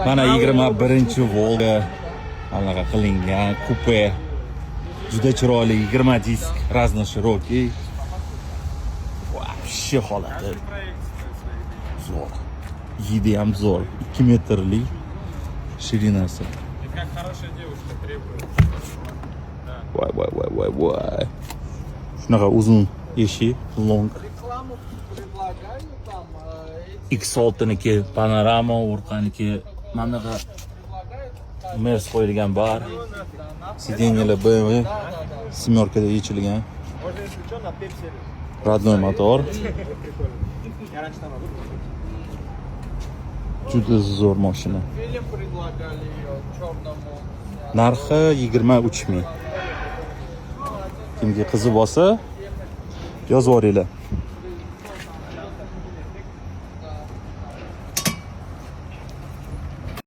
Mana 21 Volga anaqa qilingan kupe. Juda chiroyli 20 disk raznоширокий. Вообще holati zo'r. Yidi ham zo'r. 2 metrlik shirinasi. Voy. Shunaqa uzun eshik, long. X6niki panorama, orqaniki manaqa Mers qo'yilgan bar. Sidеньялар BMW семеркада yechilgan. Родной motor. Juda zo'r mashina. Narxi 23 ming. Kimga qizi bo'lsa, yozib yuboringlar.